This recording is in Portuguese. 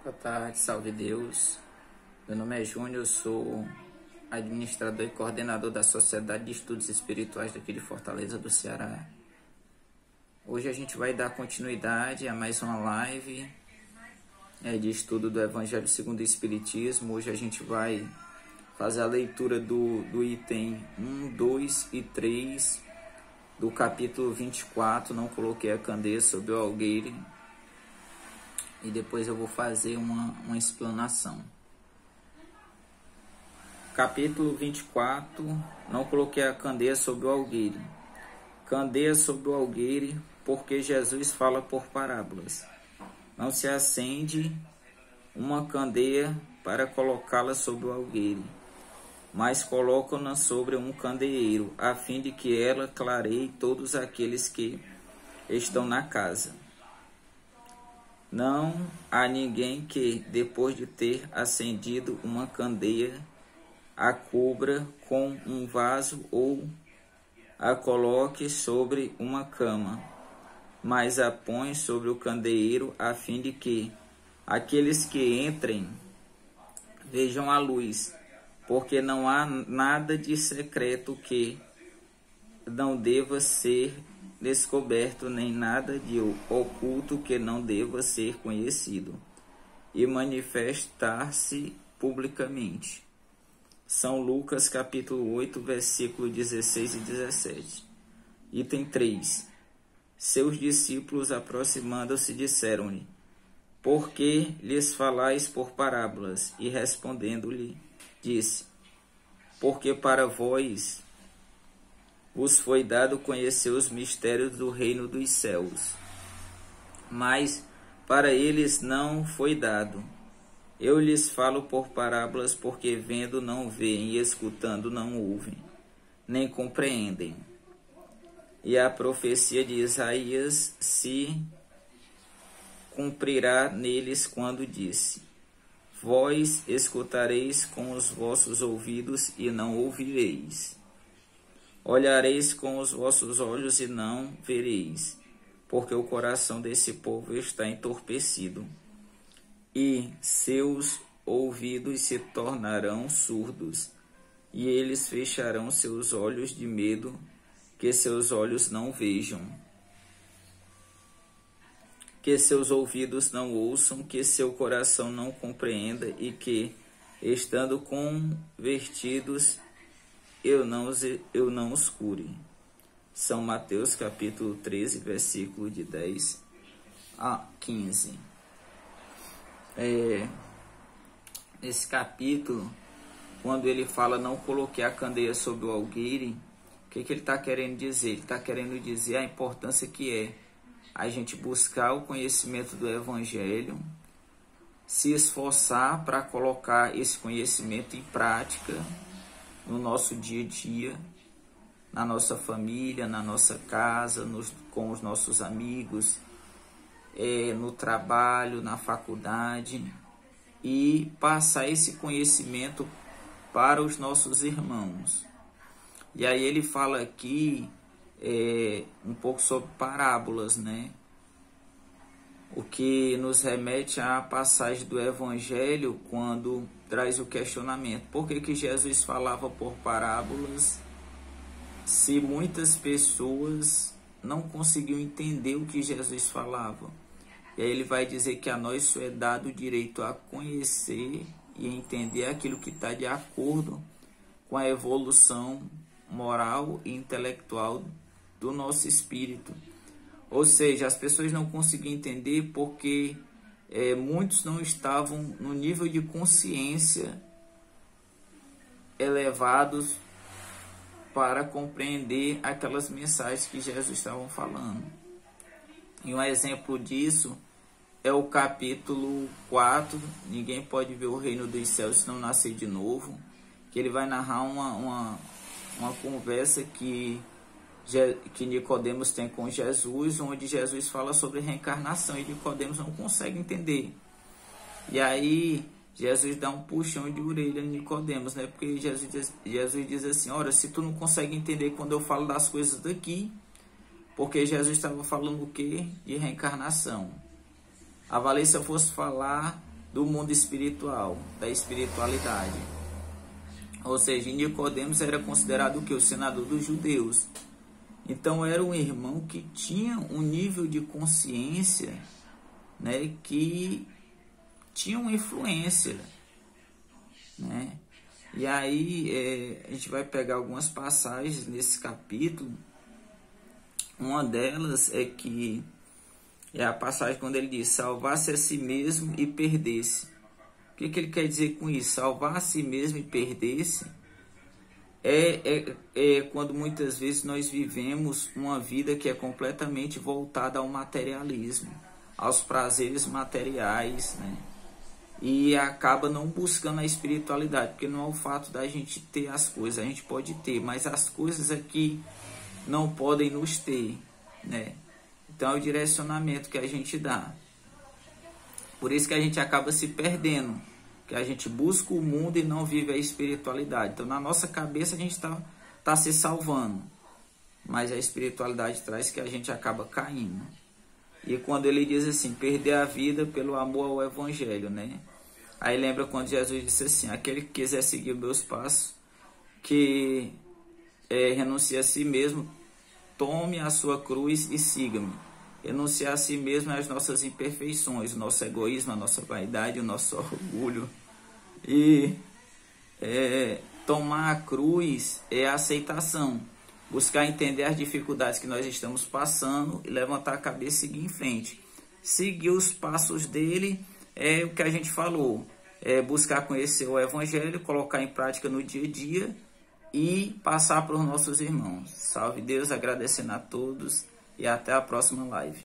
Boa tarde, salve Deus. Meu nome é Júnior, eu sou administrador e coordenador da Sociedade de Estudos Espirituais daqui de Fortaleza do Ceará. Hoje a gente vai dar continuidade a mais uma live de estudo do Evangelho segundo o Espiritismo. Hoje a gente vai fazer a leitura do item 1, 2 e 3 do capítulo 24, Não Coloquei a Candeia sobre o Algueire. E depois eu vou fazer uma explanação. Capítulo 24, Não Coloquei a Candeia sobre o Algueire. Candeia sobre o algueire, porque Jesus fala por parábolas. Não se acende uma candeia para colocá-la sobre o algueire, mas colocam-na sobre um candeeiro, a fim de que ela clareie todos aqueles que estão na casa. Não há ninguém que, depois de ter acendido uma candeia, a cubra com um vaso ou a coloque sobre uma cama, mas a põe sobre o candeeiro, a fim de que aqueles que entrem vejam a luz, porque não há nada de secreto que não deva ser descoberto, nem nada de oculto que não deva ser conhecido e manifestar-se publicamente. São Lucas capítulo 8, versículo 16 e 17. Item 3. Seus discípulos, aproximando-se, disseram-lhe: por que lhes falais por parábolas? E respondendo-lhe, disse: porque para vós vos foi dado conhecer os mistérios do reino dos céus, mas para eles não foi dado. Eu lhes falo por parábolas, porque vendo não veem, e escutando não ouvem, nem compreendem. E a profecia de Isaías se cumprirá neles quando disse: vós escutareis com os vossos ouvidos e não ouvireis. Olhareis com os vossos olhos e não vereis, porque o coração desse povo está entorpecido, e seus ouvidos se tornarão surdos, e eles fecharão seus olhos de medo, que seus olhos não vejam, que seus ouvidos não ouçam, que seu coração não compreenda, e que, estando convertidos, eu não os cure. São Mateus capítulo 13, versículo de 10 a 15. Nesse capítulo, quando ele fala não coloquei a candeia sobre o algueire, o que ele está querendo dizer? Ele está querendo dizer a importância que é a gente buscar o conhecimento do Evangelho, se esforçar para colocar esse conhecimento em prática no nosso dia a dia, na nossa família, na nossa casa, com os nossos amigos, no trabalho, na faculdade, e passar esse conhecimento para os nossos irmãos. E aí ele fala aqui um pouco sobre parábolas, né? O que nos remete à passagem do Evangelho quando traz o questionamento: por que Jesus falava por parábolas se muitas pessoas não conseguiam entender o que Jesus falava? E aí ele vai dizer que a nós só é dado o direito a conhecer e entender aquilo que está de acordo com a evolução moral e intelectual do nosso espírito. Ou seja, as pessoas não conseguiam entender porque muitos não estavam no nível de consciência elevados para compreender aquelas mensagens que Jesus estava falando. E um exemplo disso é o capítulo 4, Ninguém pode ver o reino dos céus se não nascer de novo, que ele vai narrar uma conversa que Nicodemos tem com Jesus, onde Jesus fala sobre reencarnação e Nicodemos não consegue entender. E aí Jesus dá um puxão de orelha em Nicodemos, né? Porque Jesus diz assim: ora, se tu não consegue entender quando eu falo das coisas daqui, porque Jesus estava falando o quê? De reencarnação. Avalie se eu fosse falar do mundo espiritual, da espiritualidade. Ou seja, Nicodemos era considerado o que? O senador dos judeus. Então era um irmão que tinha um nível de consciência, né, que tinha uma influência, né? E aí a gente vai pegar algumas passagens nesse capítulo. Uma delas é que é a passagem quando ele diz: salvar-se a si mesmo e perder-se. O que ele quer dizer com isso? Salvar a si mesmo e perder-se é quando muitas vezes nós vivemos uma vida que é completamente voltada ao materialismo, aos prazeres materiais, né? E acaba não buscando a espiritualidade, porque não é o fato da gente ter as coisas, a gente pode ter, mas as coisas aqui não podem nos ter, né? Então é o direcionamento que a gente dá. Por isso que a gente acaba se perdendo, que a gente busca o mundo e não vive a espiritualidade. Então na nossa cabeça a gente tá se salvando, mas a espiritualidade traz que a gente acaba caindo. E quando ele diz assim, perder a vida pelo amor ao evangelho, né? Aí lembra quando Jesus disse assim: aquele que quiser seguir os meus passos, que renuncie a si mesmo, tome a sua cruz e siga-me. Renunciar a si mesmo é as nossas imperfeições, o nosso egoísmo, a nossa vaidade, o nosso orgulho. E tomar a cruz é a aceitação. Buscar entender as dificuldades que nós estamos passando e levantar a cabeça e seguir em frente. Seguir os passos dele é o que a gente falou. É buscar conhecer o evangelho, colocar em prática no dia a dia e passar para os nossos irmãos. Salve Deus, agradecendo a todos e até a próxima live.